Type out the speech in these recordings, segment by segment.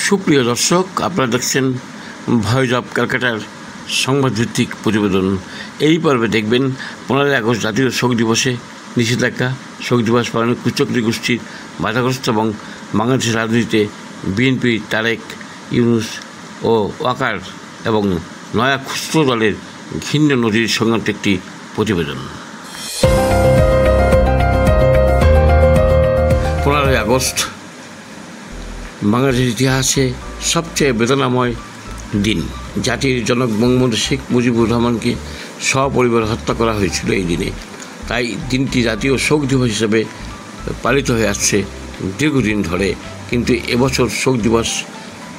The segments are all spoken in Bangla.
সুপ্রিয় দর্শক, আপনারা দেখছেন ভয়েস অব ক্যালকাটার সংবাদভিত্তিক প্রতিবেদন। এই পর্বে দেখবেন 15 আগস্ট জাতীয় শোক দিবসে নিষেধাজ্ঞা, শোক দিবস পালনে কুচক্রী গোষ্ঠীর বাধাগ্রস্ত এবং বাংলাদেশের রাজনীতিতে বিএনপি তারেক ইউনূস ও ওয়াকার এবং নয়া খুচরো দলের ঘৃণ্য নজির সংক্রান্ত একটি প্রতিবেদন। 15 আগস্ট বাংলাদেশের ইতিহাসে সবচেয়ে বেদনাময় দিন। জাতির জনক বঙ্গবন্ধু শেখ মুজিবুর রহমানকে সপরিবার হত্যা করা হয়েছিল এই দিনে। তাই দিনটি জাতীয় শোক দিবস হিসেবে পালিত হয়ে আসছে দীর্ঘদিন ধরে। কিন্তু এবছর শোক দিবস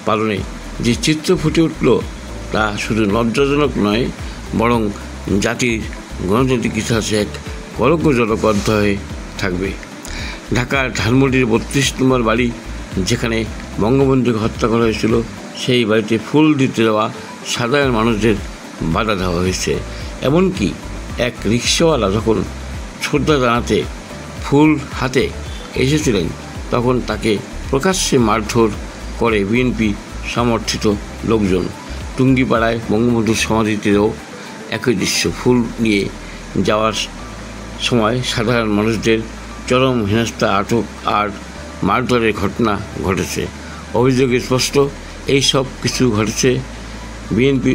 পালনে যে চিত্র ফুটে উঠল তা শুধু লজ্জাজনক নয়, বরং জাতির গণতান্ত্রিক ইতিহাসে এক কলঙ্কজনক অধ্যায়ে থাকবে। ঢাকার ধানমন্ডির 32 নম্বর বাড়ি, যেখানে বঙ্গবন্ধুকে হত্যা করা হয়েছিল, সেই বাড়িতে ফুল দিতে দেওয়া সাধারণ মানুষদের বাধা দেওয়া হয়েছে। এমনকি এক রিক্সাওয়ালা যখন শ্রদ্ধা জানাতে ফুল হাতে এসেছিলেন, তখন তাকে প্রকাশ্যে মারধর করে বিএনপি সমর্থিত লোকজন। টুঙ্গিপাড়ায় বঙ্গবন্ধুর সমাধিতেও একই দৃশ্য, ফুল নিয়ে যাওয়ার সময় সাধারণ মানুষদের চরম হেনস্থা, আটক আর মারধরের ঘটনা ঘটেছে। অভিযোগ স্পষ্ট, এই সব কিছু ঘটেছে বিএনপি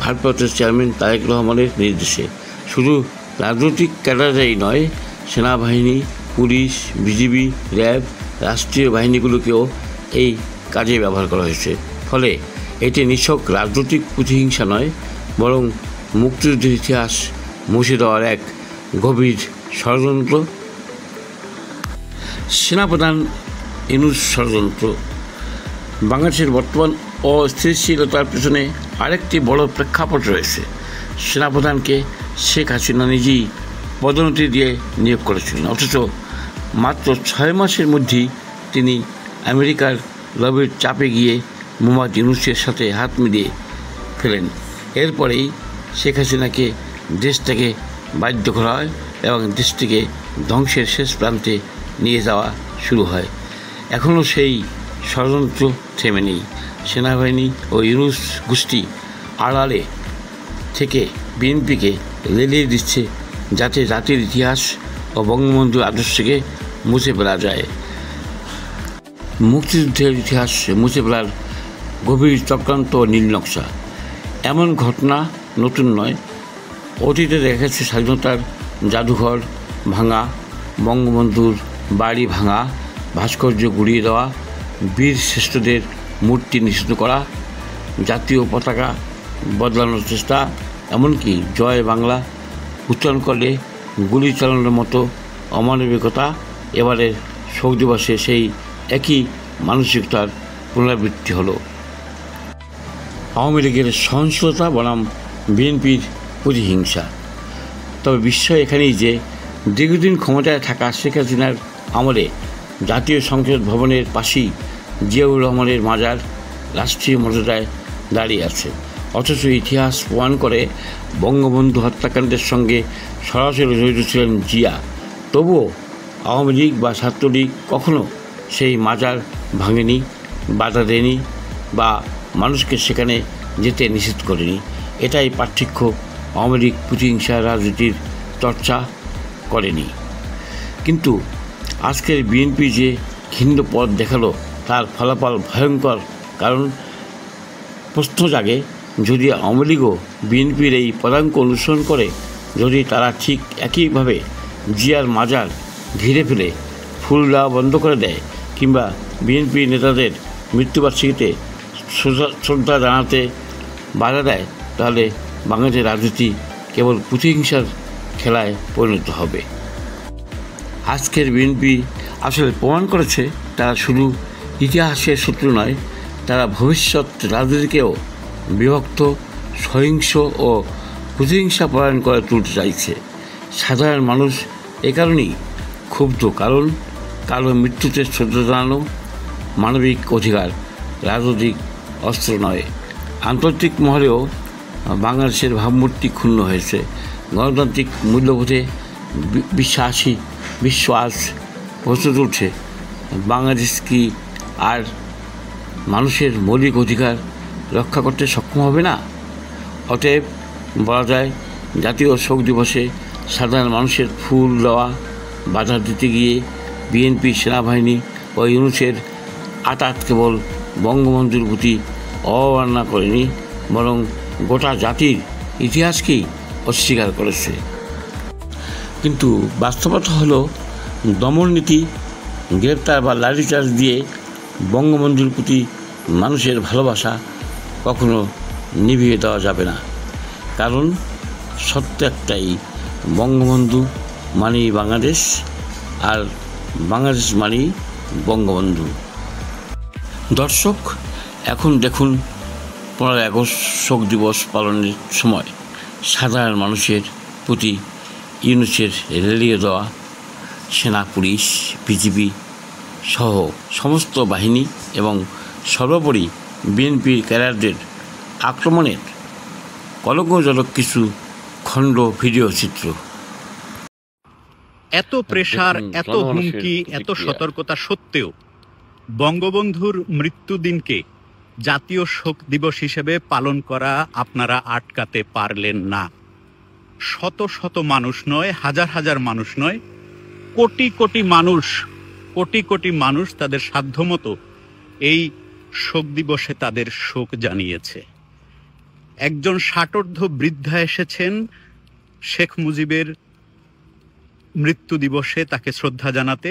ভারপ্রাপ্ত চেয়ারম্যান তারেক রহমানের নির্দেশে। শুধু রাজনৈতিক ক্যাডারেই নয়, সেনাবাহিনী, পুলিশ, বিজিবি, র্যাব, রাষ্ট্রীয় বাহিনীগুলোকেও এই কাজে ব্যবহার করা হয়েছে। ফলে এটি নিছক রাজনৈতিক প্রতিহিংসা নয়, বরং মুক্তিযুদ্ধের ইতিহাস মুছে দেওয়ার এক গভীর ষড়যন্ত্র। সেনাপ্রধান ইউনূস ষড়যন্ত্র। বাংলাদেশের বর্তমান অস্থিতিশীলতার পেছনে আরেকটি বড় প্রেক্ষাপট রয়েছে। সেনাপ্রধানকে শেখ হাসিনা নিজেই পদোন্নতি দিয়ে নিয়োগ করেছিলেন, অথচ মাত্র 6 মাসের মধ্যেই তিনি আমেরিকার লবির চাপে গিয়ে মোহাম্মদ ইউনূসের সাথে হাত মিলিয়ে ফেলেন। এরপরেই শেখ হাসিনাকে দেশ থেকে বাধ্য করা হয় এবং দেশটিকে ধ্বংসের শেষ প্রান্তে নিয়ে যাওয়া শুরু হয়। এখনও সেই ষড়যন্ত্র থেমে নেই। সেনাবাহিনী ও ইউনূস গোষ্ঠী আড়ালে থেকে বিএনপিকে লেলিয়ে দিচ্ছে, যাতে জাতির ইতিহাস ও বঙ্গবন্ধুর আদর্শকে মুছে ফেলা যায়। মুক্তিযুদ্ধের ইতিহাস মুছে ফেলার গভীর চক্রান্ত ও নীলনকশা। এমন ঘটনা নতুন নয়। অতীতে দেখা গেছে স্বাধীনতার জাদুঘর ভাঙা, বঙ্গবন্ধুর বাড়ি ভাঙা, ভাস্কর্য গুড়িয়ে দেওয়া, বীর শ্রেষ্ঠদের মূর্তি নিষিদ্ধ করা, জাতীয় পতাকা বদলানোর চেষ্টা, এমনকি জয় বাংলা উচ্চারণ করলে গুলি চালানোর মতো অমানবিকতা। এবারের শোক দিবসে সেই একই মানসিকতার পুনরাবৃত্তি হলো। আওয়ামী লীগের সহিংসতা বনাম বিএনপির প্রতিহিংসা। তবে বিষয় এখানেই যে দীর্ঘদিন ক্ষমতায় থাকা শেখ হাসিনার আমলে জাতীয় সংসদ ভবনের পাশেই জিয়াউর রহমানের মাজার রাষ্ট্রীয় মর্যাদায় দাঁড়িয়ে আছে। অথচ ইতিহাস প্রমাণ করে বঙ্গবন্ধু হত্যাকাণ্ডের সঙ্গে সরাসরি জড়িত ছিলেন জিয়া। তবুও আওয়ামী লীগ বা ছাত্রলীগ কখনো সেই মাজার ভাঙেনি, বাধা দেয়নি বা মানুষকে সেখানে যেতে নিষেধ করেনি। এটাই পার্থক্য। আওয়ামী লীগ প্রতিহিংসা রাজনীতির চর্চা করেনি। কিন্তু আজকের বিএনপি যে ঘৃণ্য পথ দেখালো, তার ফলাফল ভয়ঙ্কর। কারণ প্রশ্ন জাগে, যদি আওয়ামী লীগও বিএনপির এই পদাঙ্ক অনুসরণ করে, যদি তারা ঠিক একইভাবে জিয়ার মাজার ঘিরে ফেলে ফুল দেওয়া বন্ধ করে দেয়, কিংবা বিএনপি নেতাদের মৃত্যুবার্ষিকীতে শ্রদ্ধা জানাতে বাধা দেয়, তাহলে বাংলাদেশের রাজনীতি কেবল প্রতিহিংসার খেলায় পরিণত হবে। আজকের বিএনপি আসলে প্রমাণ করেছে তারা শুধু ইতিহাসের শত্রু নয়, তারা ভবিষ্যৎ রাজনীতিকেও বিভক্ত, সহিংস ও প্রতিহিংসা পরায়ণ করে তুলতে চাইছে। সাধারণ মানুষ এ কারণেই ক্ষুব্ধ, কারণ কারো মৃত্যুতে শ্রদ্ধা জানানো মানবিক অধিকার, রাজনৈতিক অস্ত্র নয়। আন্তর্জাতিক মহলেও বাংলাদেশের ভাবমূর্তি ক্ষুণ্ণ হয়েছে। গণতান্ত্রিক মূল্যবোধে বিশ্ব আজ প্রশ্ন তুলছে, বাংলাদেশ কি আর মানুষের মৌলিক অধিকার রক্ষা করতে সক্ষম হবে না? অতএব বলা যায়, জাতীয় শোক দিবসে সাধারণ মানুষের ফুল দেওয়া বাধা দিতে গিয়ে বিএনপি, সেনাবাহিনী ও ইউনূসের আঁতাত কেবল বঙ্গবন্ধুর প্রতি অবমাননা করেনি, বরং গোটা জাতির ইতিহাসকেই অস্বীকার করেছে। কিন্তু বাস্তবতা হলো, দমননীতি, গ্রেপ্তার বা লাঠিচার্জ দিয়ে বঙ্গবন্ধুর প্রতি মানুষের ভালোবাসা কখনো নিভিয়ে দেওয়া যাবে না। কারণ সত্য একটাই, বঙ্গবন্ধু মানেই বাংলাদেশ, আর বাংলাদেশ মানেই বঙ্গবন্ধু। দর্শক, এখন দেখুন 15 আগস্ট শোক দিবস পালনের সময় সাধারণ মানুষের প্রতি ইউনূসের রেলিয়ে দেওয়া সেনা, পুলিশ, বিজিবি সহ সমস্ত বাহিনী এবং সর্বোপরি বিএনপির ক্যাডারদের আক্রমণের কলঙ্কজনক কিছু খণ্ড ভিডিও চিত্র। এত প্রেসার, এত হুমকি, এত সতর্কতা সত্ত্বেও বঙ্গবন্ধুর মৃত্যুদিনকে জাতীয় শোক দিবস হিসেবে পালন করা আপনারা আটকাতে পারলেন না। শত শত মানুষ নয়, হাজার হাজার মানুষ নয়, কোটি কোটি মানুষ তাদের সাধ্যমতো এই শোক দিবসে তাদের শোক জানিয়েছে। একজন ষাটোর্ধ্ব বৃদ্ধা এসেছেন শেখ মুজিবের মৃত্যু দিবসে তাকে শ্রদ্ধা জানাতে,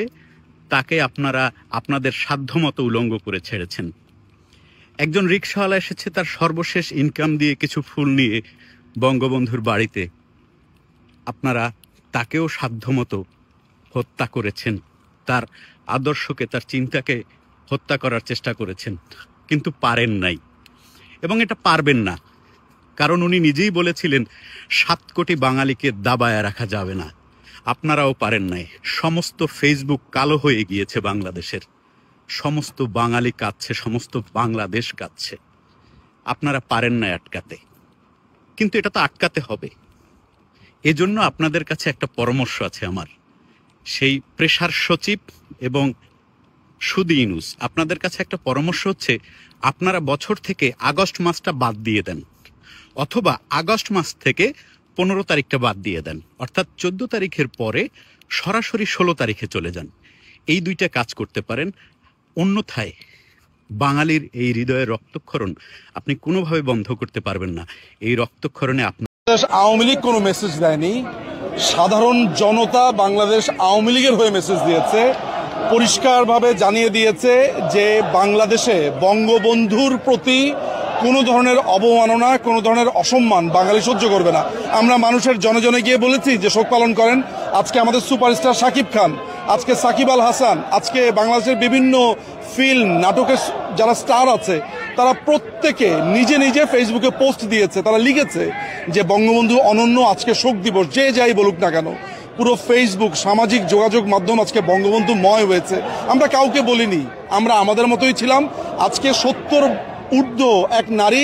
তাকে আপনারা আপনাদের সাধ্যমতো উলঙ্গ করে ছেড়েছেন। একজন রিকশাওয়ালা এসেছে তার সর্বশেষ ইনকাম দিয়ে কিছু ফুল নিয়ে বঙ্গবন্ধুর বাড়িতে, আপনারা তাকেও সাধ্যমতো হত্যা করেছেন, তার আদর্শকে, তার চিন্তাকে হত্যা করার চেষ্টা করেছেন, কিন্তু পারেন নাই এবং এটা পারবেন না। কারণ উনি নিজেই বলেছিলেন 7 কোটি বাঙালিকে দাবায় রাখা যাবে না। আপনারাও পারেন নাই। সমস্ত ফেসবুক কালো হয়ে গিয়েছে বাংলাদেশের, সমস্ত বাঙালি কাঁদছে, সমস্ত বাংলাদেশ কাঁদছে। আপনারা পারেন না আটকাতে, কিন্তু এটা তো আটকাতে হবে। এজন্য আপনাদের কাছে একটা পরামর্শ আছে আমার, সেই প্রেসার সচিব এবং সুদি ইউনূস, আপনাদের কাছে একটা পরামর্শ হচ্ছে, আপনারা বছর থেকে আগস্ট মাসটা বাদ দিয়ে দেন, অথবা আগস্ট মাস থেকে 15 তারিখটা বাদ দিয়ে দেন, অর্থাৎ 14 তারিখের পরে সরাসরি 16 তারিখে চলে যান। এই দুইটা কাজ করতে পারেন। অন্যথায় বাঙালির এই হৃদয়ের রক্তক্ষরণ আপনি কোনোভাবে বন্ধ করতে পারবেন না। এই রক্তক্ষরণে আওয়ামী লীগ কোনো মেসেজ দেয়নি, সাধারণ জনতা বাংলাদেশ আওয়ামী লীগের হয়ে মেসেজ দিয়েছে, পরিষ্কারভাবে জানিয়ে দিয়েছে যে বাংলাদেশে বঙ্গবন্ধুর প্রতি কোনো ধরনের অবমাননা, কোনো ধরনের অসম্মান বাঙালি সহ্য করবে না। আমরা মানুষের জনে জনে গিয়ে বলেছি যে শোক পালন করেন। আজকে আমাদের সুপারস্টার শাকিব খান, আজকে সাকিব আল হাসান, আজকে বাংলাদেশের বিভিন্ন ফিল্ম, নাটকের যারা স্টার আছে, তারা প্রত্যেকে নিজে নিজে ফেসবুকে পোস্ট দিয়েছে, তারা লিখেছে যে বঙ্গবন্ধু অনন্য, আজকে শোক দিবস। যে যাই বলুক না কেন, পুরো ফেসবুক, সামাজিক যোগাযোগ মাধ্যম আজকে বঙ্গবন্ধু ময় হয়েছে। আমরা কাউকে বলিনি, আমরা আমাদের মতোই ছিলাম। আজকে 70 ঊর্ধ্ব এক নারী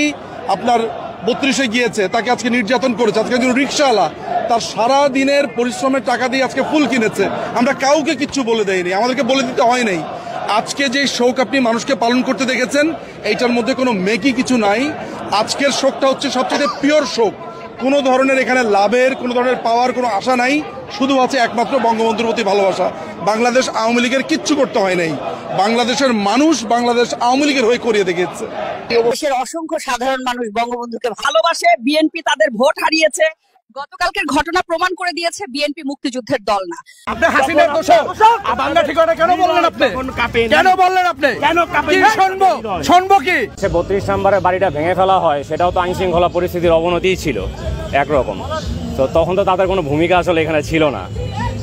আপনার 32-এ গিয়েছে, তাকে আজকে নির্যাতন করেছে। আজকে একজন রিক্সাওয়ালা তার সারা দিনের পরিশ্রমের টাকা দিয়ে আজকে ফুল কিনেছে। আমরা কাউকে কিচ্ছু বলে দেয়নি, আমাদেরকে বলে দিতে হয় নাই। আজকে যে শোক আপনি মানুষকে পালন করতে দেখেছেন, এইটার মধ্যে কোনো মেকি কিছু নাই। আজকের শোকটা হচ্ছে সবচেয়ে পিওর শোক। কোনো ধরনের এখানে লাভের, কোনো ধরনের পাওয়ার কোনো আশা নাই, শুধু আছে একমাত্র বঙ্গবন্ধুর প্রতি ভালোবাসা। বাংলাদেশ আওয়ামী লীগের কিচ্ছু করতে হয় নাই, বাংলাদেশের মানুষ বাংলাদেশ আওয়ামী লীগের হয়ে করিয়ে দেখিয়েছে। দেশের অসংখ্য সাধারণ মানুষ বঙ্গবন্ধুকে ভালোবাসে। বিএনপি তাদের ভোট হারিয়েছে। গতকালকের ঘটনা প্রমাণ করে দিয়েছে বিএনপি মুক্তিযুদ্ধের দল না। আপনি হাসিনার দোষর বাংলা ঠিকানা কেন বললেন? আপনি কেন বললেন? আপনি কি শুনবো কি? 32 নম্বরের বাড়িটা ভেঙে ফেলা হয়, সেটাও তো আইন শৃঙ্খলা পরিস্থিতির অবনতিই ছিল একরকম। তো তখন তো তাদের কোনো ভূমিকা আসলে এখানে ছিল না।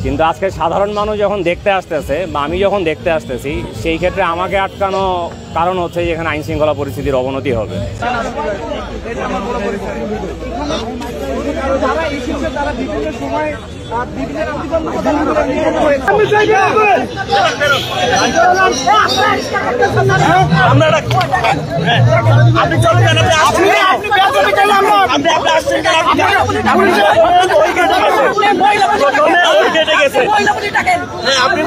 কিন্তু আজকে সাধারণ মানুষ যখন দেখতে আসতেছে, বা আমি যখন দেখতে আসতেছি, সেই ক্ষেত্রে আমাকে আটকানো কারণ হচ্ছে যে এখানে আইন শৃঙ্খলা পরিস্থিতির অবনতি হবে। আপনি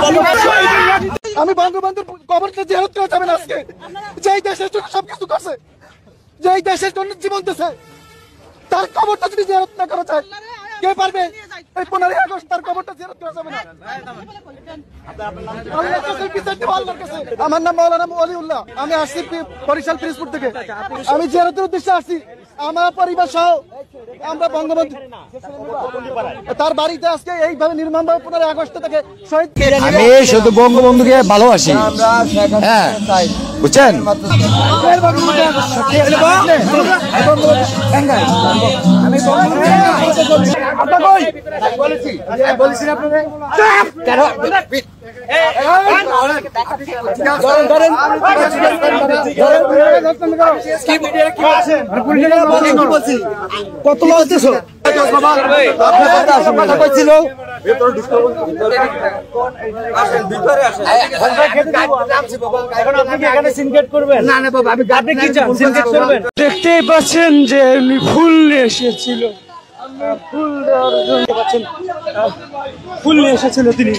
আমি বঙ্গবন্ধুর কবরটা জিয়ারত করা যাবে না আজকে, যেই দেশের জন্য সবকিছু করছে, যেই দেশের জন্য জীবন দিয়েছে, তার কবরটা যদি জিয়ারত না করা যায়, কে পারবে? এই 15 আগস্ট তার কবরটা জিয়ারত করা যাবে না। আল্লাহর কাছে বিচার দেব, আল্লাহর কাছে। আমার নাম মাওলানা ওলিউল্লাহ, আমি আসছি বরিশাল পিরোজপুর থেকে। আমি জিয়ারতের উদ্দেশ্যে আসছি, আমার পরিবার সহ আমরা বঙ্গবন্ধু তার বাড়িতে আজকে এইভাবে নির্মমভাবে 15 আগস্ট থেকে শহীদ। আমি শুধু বঙ্গবন্ধুকে ভালোবাসি, হ্যাঁ বুঝছেন। কত বলতেছো কথা কইছিল দেখতেই পাচ্ছেন যে উনি ফুল নিয়ে এসেছিল, ফুল নিয়ে এসেছিল তিনি।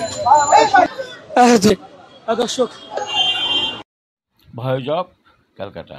দর্শক ভয়জব ক্যালকাটা।